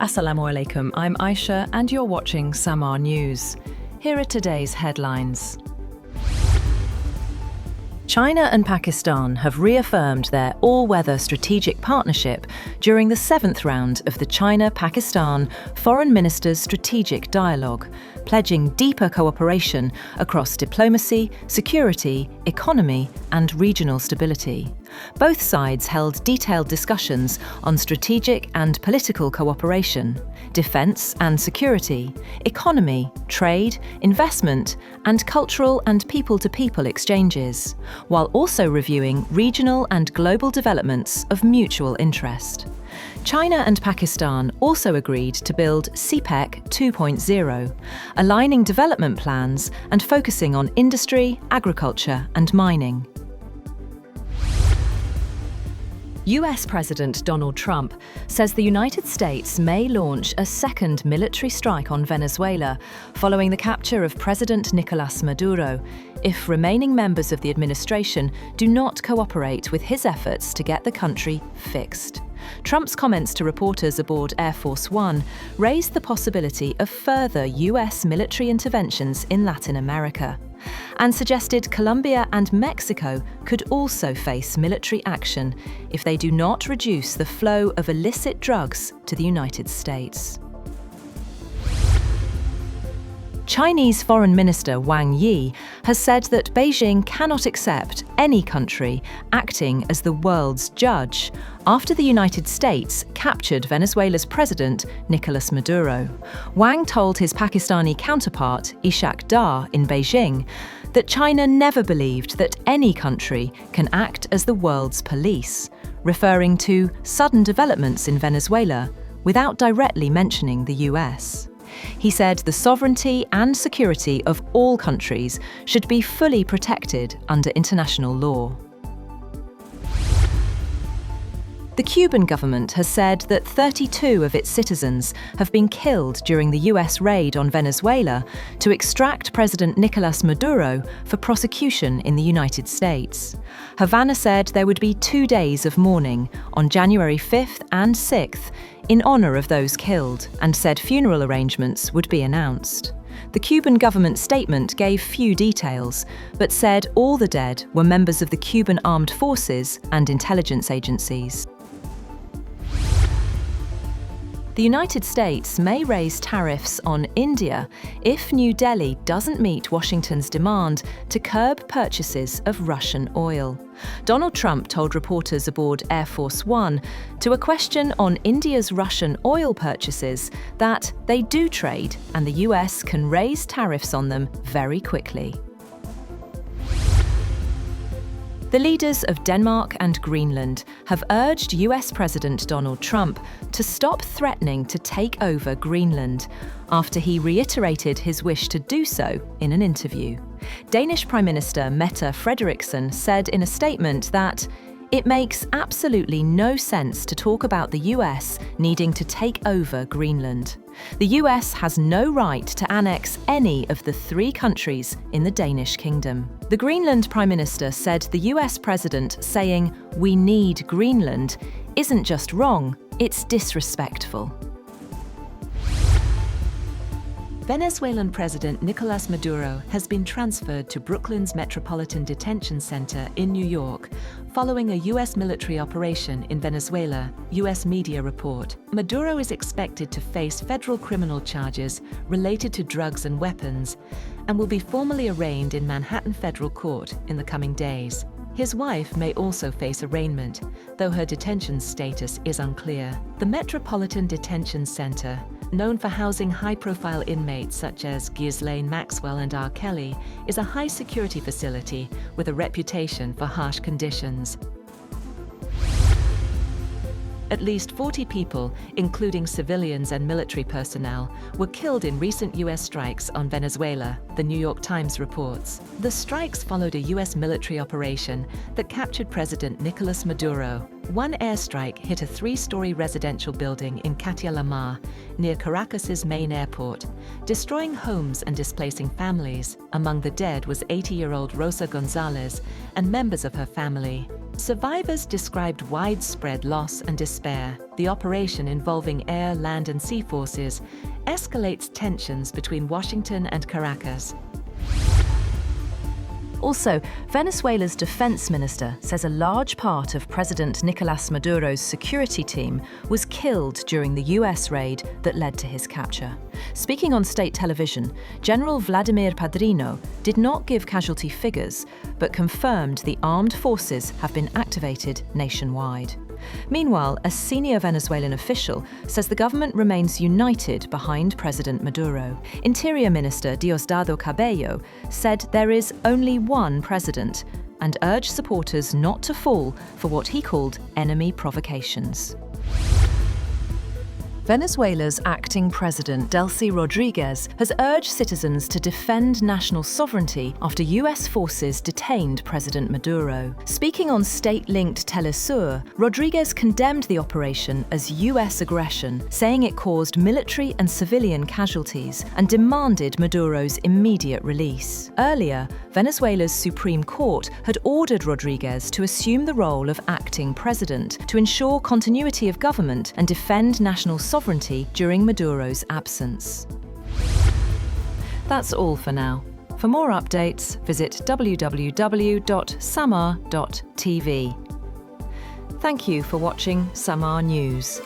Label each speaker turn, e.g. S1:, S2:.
S1: Assalamu alaikum, I'm Aisha and you're watching Samaa News. Here are today's headlines. China and Pakistan have reaffirmed their all-weather strategic partnership during the 7th round of the China-Pakistan Foreign Ministers' Strategic Dialogue, pledging deeper cooperation across diplomacy, security, economy and regional stability. Both sides held detailed discussions on strategic and political cooperation, defence and security, economy, trade, investment, and cultural and people-to-people exchanges, while also reviewing regional and global developments of mutual interest. China and Pakistan also agreed to build CPEC 2.0, aligning development plans and focusing on industry, agriculture, and mining. US President Donald Trump says the United States may launch a second military strike on Venezuela following the capture of President Nicolás Maduro, if remaining members of the administration do not cooperate with his efforts to get the country fixed. Trump's comments to reporters aboard Air Force One raised the possibility of further US military interventions in Latin America, and suggested Colombia and Mexico could also face military action if they do not reduce the flow of illicit drugs to the United States. Chinese Foreign Minister Wang Yi has said that Beijing cannot accept any country acting as the world's judge after the United States captured Venezuela's President Nicolás Maduro. Wang told his Pakistani counterpart Ishaq Dar in Beijing that China never believed that any country can act as the world's police, referring to sudden developments in Venezuela without directly mentioning the US. He said the sovereignty and security of all countries should be fully protected under international law. The Cuban government has said that 32 of its citizens have been killed during the US raid on Venezuela to extract President Nicolás Maduro for prosecution in the United States. Havana said there would be 2 days of mourning on January 5th and 6th in honor of those killed, and said funeral arrangements would be announced. The Cuban government statement gave few details, but said all the dead were members of the Cuban armed forces and intelligence agencies. The United States may raise tariffs on India if New Delhi doesn't meet Washington's demand to curb purchases of Russian oil. Donald Trump told reporters aboard Air Force One to a question on India's Russian oil purchases that they do trade and the US can raise tariffs on them very quickly. The leaders of Denmark and Greenland have urged US President Donald Trump to stop threatening to take over Greenland after he reiterated his wish to do so in an interview. Danish Prime Minister Mette Frederiksen said in a statement that it makes absolutely no sense to talk about the US needing to take over Greenland. The US has no right to annex any of the 3 countries in the Danish kingdom. The Greenland Prime Minister said the US President saying, "We need Greenland," isn't just wrong, it's disrespectful.
S2: Venezuelan President Nicolás Maduro has been transferred to Brooklyn's Metropolitan Detention Center in New York following a U.S. military operation in Venezuela, U.S. media report. Maduro is expected to face federal criminal charges related to drugs and weapons and will be formally arraigned in Manhattan Federal Court in the coming days. His wife may also face arraignment, though her detention status is unclear. The Metropolitan Detention Center, known for housing high-profile inmates such as Ghislaine Maxwell and R. Kelly, is a high-security facility with a reputation for harsh conditions. At least 40 people, including civilians and military personnel, were killed in recent U.S. strikes on Venezuela, the New York Times reports. The strikes followed a U.S. military operation that captured President Nicolás Maduro One airstrike hit a 3-story residential building in Catialamar, near Caracas's main airport, destroying homes and displacing families. Among the dead was 80-year-old Rosa Gonzalez and members of her family. Survivors described widespread loss and despair. The operation, involving air, land, and sea forces, escalates tensions between Washington and Caracas.
S1: Also, Venezuela's defense minister says a large part of President Nicolás Maduro's security team was killed during the US raid that led to his capture. Speaking on state television, General Vladimir Padrino did not give casualty figures, but confirmed the armed forces have been activated nationwide. Meanwhile, a senior Venezuelan official says the government remains united behind President Maduro. Interior Minister Diosdado Cabello said there is only one president and urged supporters not to fall for what he called enemy provocations. Venezuela's acting president, Delcy Rodríguez, has urged citizens to defend national sovereignty after US forces detained President Maduro. Speaking on state-linked Telesur, Rodríguez condemned the operation as US aggression, saying it caused military and civilian casualties, and demanded Maduro's immediate release. Earlier, Venezuela's Supreme Court had ordered Rodríguez to assume the role of acting president to ensure continuity of government and defend national sovereignty during Maduro's absence. That's all for now. For more updates, visit www.samaa.tv. Thank you for watching Samaa News.